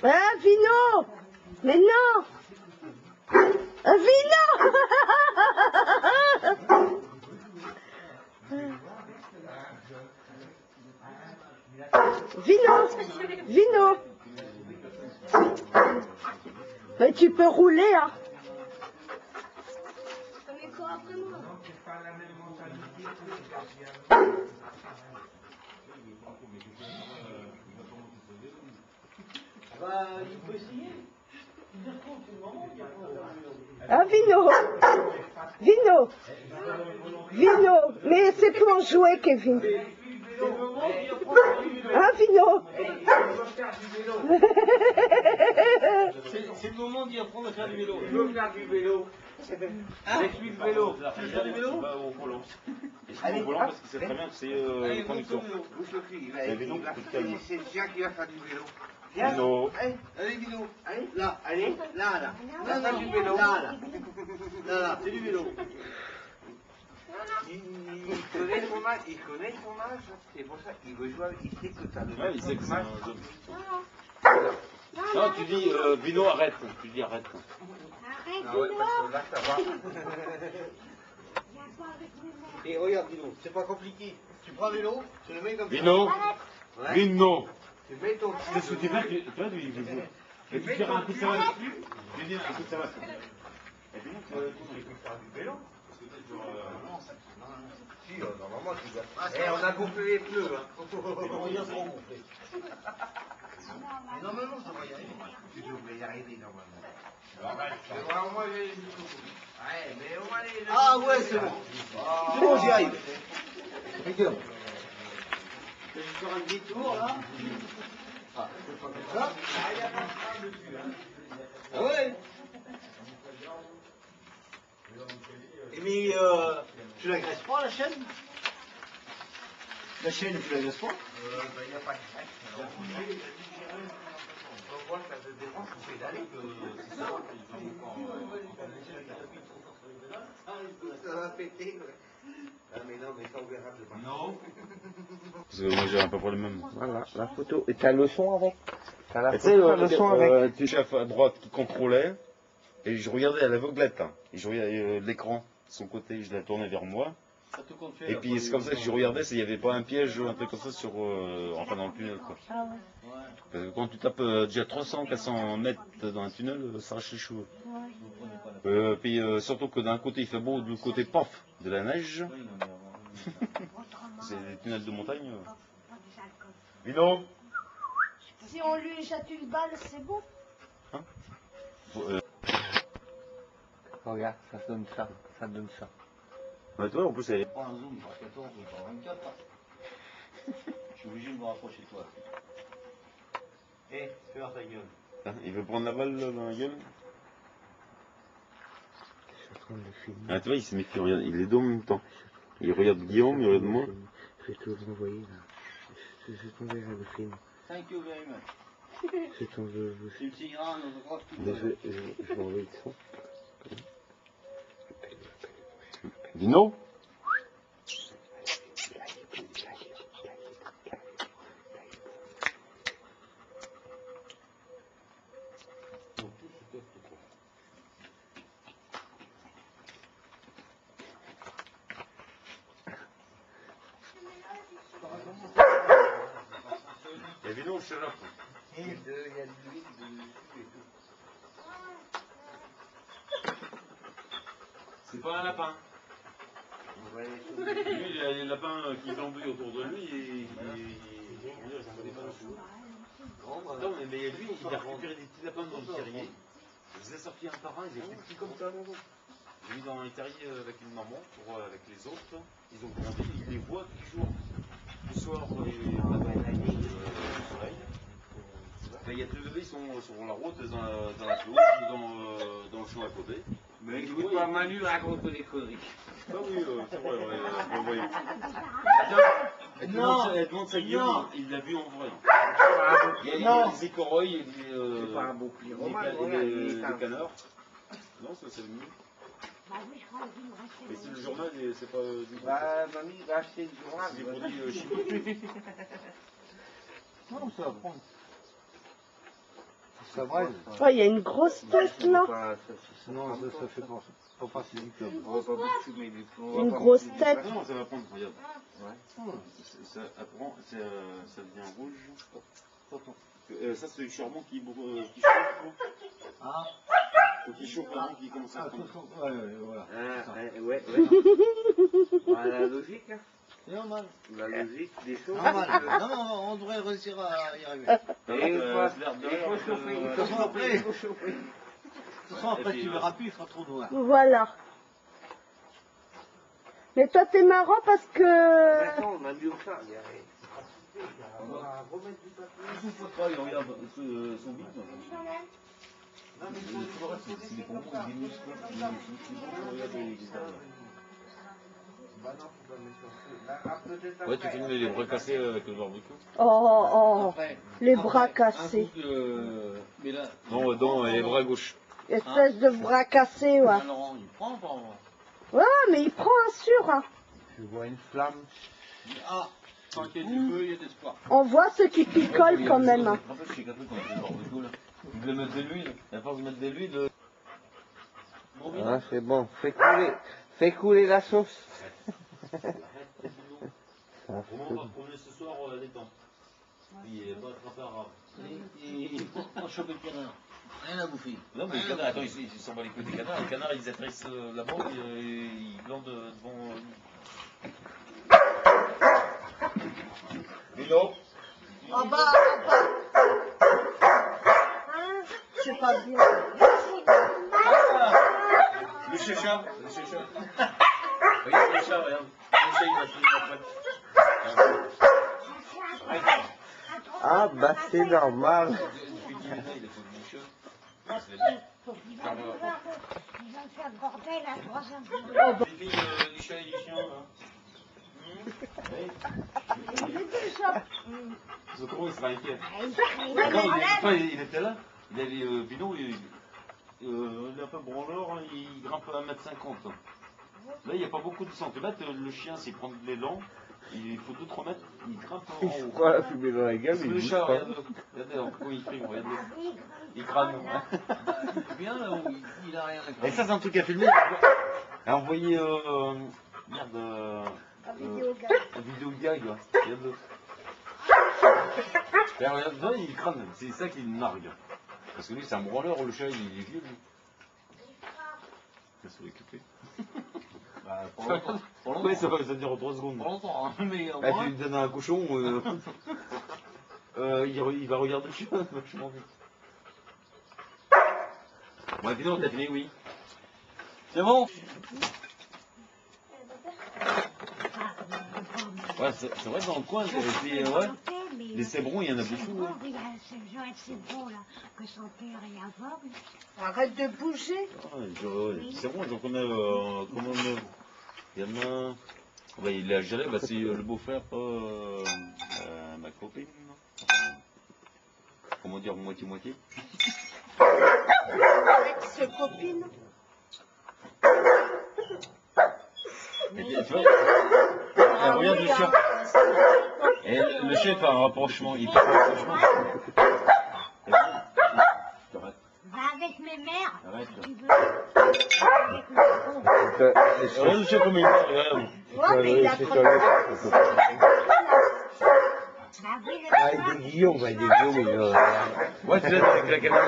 Ah, Vino! Mais non! Vino! Vino! Vino! Mais tu peux rouler, hein? Il peut essayer. Ah, Vino! Vino! Vino! Mais c'est pour jouer, Kevin. Ah, Vino! C'est le moment d'y apprendre à faire du vélo. Je veux faire du vélo. Laisse-lui le vélo. Tu veux faire du vélo? Au volant. Et c'est au volant parce qu'il sait très bien que c'est le conducteur. C'est le chien qui va faire du vélo. Vino. Allez, Vino. Allez, là, allez, là. Là, là, du vélo. Là. Là, c'est du vélo. Il connaît son âge, c'est pour ça qu'il veut jouer, il sait que ça le Ouais, il sait que c'est un jeu. Non, tu dis Vino, arrête. Tu dis arrête. Ah ouais, parce que là, ça va. Et regarde, Vino, c'est pas compliqué. Tu prends le vélo, tu le mets comme ça. Vino. Ouais. Vino. Tu mets ton Qu'est-ce que tu veux? Tu vois, lui, il veut jouer. Et tu tires un coup de savate dessus. Tu lui dis un coup de savate. Et puis, tu peux faire du vélo. Parce que peut-être genre, Si, normalement, tu dois. Eh, on a gonflé les pneus, hein. Mais normalement, ça va y arriver. Tu devrais y arriver, normalement. Ouais, mais on va aller. Ah, ouais, c'est bon. C'est bon, j'y arrive. Regarde. Je vais faire un détour, là. Ah, c'est pas comme ça. Ah ouais. Et mais, tu l'agresses pas, la chaîne? La chaîne, tu l'agresses pas? Il n'y a pas de chaîne. On voit que ça te dérange, tu fais d'aller, c'est ça. Ça va péter. Ah, mais non, mais ça, on verra demain. non. Parce que moi, j'ai à peu près le même. Voilà, la photo. Et t'as le son avec? T'as la Tu sais, photo, le son avec? tu chef à droite qui contrôlait, et je regardais à l'aveuglette, hein. Et je regardais l'écran, de son côté, je la tournais vers moi. Et puis c'est comme ça que je regardais s'il n'y avait pas un piège ou un truc comme ça sur, enfin dans le tunnel, quoi. Ah ouais. Parce que quand tu tapes déjà 300, 400 mètres dans un tunnel, ça arrache les cheveux. Puis surtout que d'un côté il fait beau, de l'autre côté, paf, de la neige. C'est des tunnels de montagne. Vino. Si on lui jette une balle, c'est bon. Regarde, ça donne ça, ça donne ça. Bah, toi, en plus, elle est. Prends un zoom, par 14 ou par 24. Je suis obligé de me rapprocher de toi. Eh, fais voir ta gueule. Hein, il veut prendre la balle là, dans la gueule. Je suis en train de le filmer. Ah, tu vois, il se méfie, regarde, il est deux en même temps. Il regarde Guillaume, il regarde moi. Je vais te vous envoyer là. Je t'enverrai le film. Thank you very much. Je t'enverrai le Tu film. me signeras un autographe tout Mais je vais envoyer le son. Vino. Il y a Vino, c'est là. Il y a de l'huile, de et tout. C'est pas un lapin. Ouais, Lui, il y a les lapins qui gambouillent autour de lui et. Non, mais lui, il a récupéré des petits lapins dans le terrier. Il les a sortis un par un, ils étaient petits comme ça. Il les a mis dans un terrier avec une maman, avec les autres. Ils ont grandi, il les voit toujours. Le soir, le soleil. Il y a deux bébés, ils sont sur la route, dans la pelouse, dans le champ à côté. mais écoute pas, Manu raconte des conneries. Ah oui, c'est vrai, on le voyait. Elle demande sa gueule, il l'a vu en vrai. Il y a des écureuils et des canards. Non, ça c'est le mieux. Mais c'est le journal, c'est pas du tout. Bah, mamie va acheter du journal. C'est des produits chimiques. Non, ça va prendre. Ça braise. Oh, il y a une grosse tête là. Non, ça fait pas passer du club. Une grosse tête. Non, ça va prendre, regarde. Ça apprend, ça devient rouge. Ça, c'est le charbon qui chauffe. Ah, Faut qu'il chauffe avant qu'il commence à prendre. ouais, voilà. Ouais. La logique, hein. C'est normal. La logique des choses. Normal. Non, non, on devrait réussir à y arriver. Et une fois, Il il faut chauffer. De toute façon, après, tu verras plus, il fera trop noir. Voilà. Mais toi, t'es marrant parce que... Attends, on a mis au phare, il y a rien. On va remettre du papier. Il faut pas, il regarde son vide. C'est des bonbons, des muscles, regarde les ouais, tu filmes les bras cassés avec le barbecue. Oh, les bras cassés. Mais là, Non, les bras gauche. Espèce de bras cassés, ouais. Laurent, il prend pas. Ouais, mais il prend un sûr, hein. Je vois une flamme. Ah, tant qu'il y a du feu, il y a de l'espoir. On voit ceux qui picolent quand même. Hein. En fait, je sais qu'un truc quand on fait le barbecue là. Ils voulaient mettre de l'huile. Et à force de mettre de l'huile. Ah, c'est bon. Fais couler la sauce. On va promener ce soir les dents. Il est pas attrapé arabe. Il prend choper le canard. Rien à bouffer. Non, mais les canards, attends, ils s'en battent les couilles des canards. Les canards, ils atterrissent là-bas et ils glandent devant. Hello. En bas. Hein? C'est pas bien. Le chat. Regarde le chat, regarde. Le chat, il a fini la plaque. Ah, bah c'est normal. Il va faire bordel à 3 heures. Les filles, les chats et les chiens, là. Comment il sera inquiet? Non, il était là. Il avait Bino, il est un peu branleur, il grimpe à 1m50. Là, il n'y a pas beaucoup de centimètres. Le chien, s'il prend de l'élan, il faut 2-3 mètres, il grimpe en Il haut. faut la fumer dans la gueule, C'est il le bouge chat, pas. regardez, comment il crime, regardez. Il crâne. Bien là où il a rien à Et ça, c'est un truc à filmer. À envoyer, merde, Un vidéo un vidéo gag, là. Regarde-le. Et regarde, là, il crâne, c'est ça qui le nargue. Parce que lui, c'est un branleur, le chat, il est vieux, lui. Il va se l'occuper. Pour longtemps. Oui, ça va dire en 3 secondes. Pour longtemps, hein, mais au Ah, moins. tu lui donnes un cochon, il va regarder le chien, vachement vite. Bon, évidemment, t'as fini, oui. C'est bon. Ouais, c'est vrai, dans le coin, ouais, les cébrons, il y en a beaucoup. Hein. Arrête de bouger. C'est bon, j'en connais, comment il y en a un, ouais, il est algérien, bah, c'est le beau-frère, ma copine. Comment dire, moitié-moitié. Ex-copine. Et tu vois, regarde le chien. Et le chien fait un rapprochement, il fait un rapprochement. Va avec mes mères. Arrête. Si tu veux. Regarde le chien comme il est, regarde. Ouais, mais il a C'est trop sur de... Ah, il est Guillaume, il est Guillaume, il va. Ouais, tu l'as avec la caméra.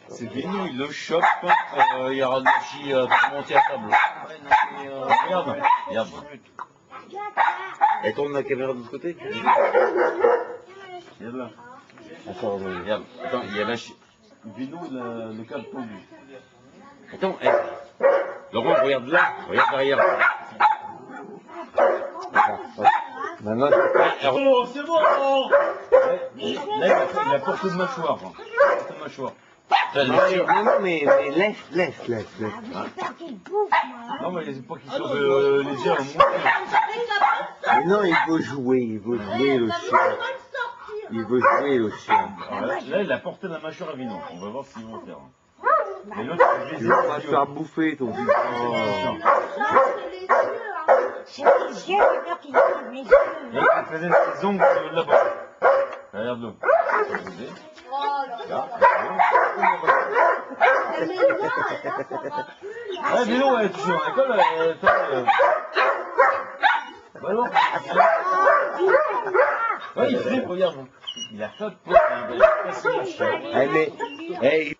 C'est Vino, il le chope, il a réussi à monter à table. Regarde. Et tourne la caméra de l'autre côté. Regarde là. Attends, Regarde, attends, il y a la Vino, le câble tendu. Attends, Laurent, regarde là, regarde derrière. maintenant, Oh, c'est bon! Là, il a porté de mâchoire. Porte de mâchoire. non, mais laisse. Non, mais c'est pas qu'il sauve les yeux à mon. Mais non, il veut jouer le chien. Il veut jouer le chien. Alors là, il a porté la mâchoire à Vino. On va voir ce qu'ils vont faire. Mais l'autre, Tu vas pas te faire bouffer ton fils. C'est les yeux, il y en a qui lèvent les yeux. Et il faisait ses ongles là-bas. Regarde-le. Oh là là. Mais là, ça va plus, là. Ouais, mais non, tu sais, en école, bah non. Ouais, il faisait, regarde. Il a fait de pote, il a passé le chien. Mais,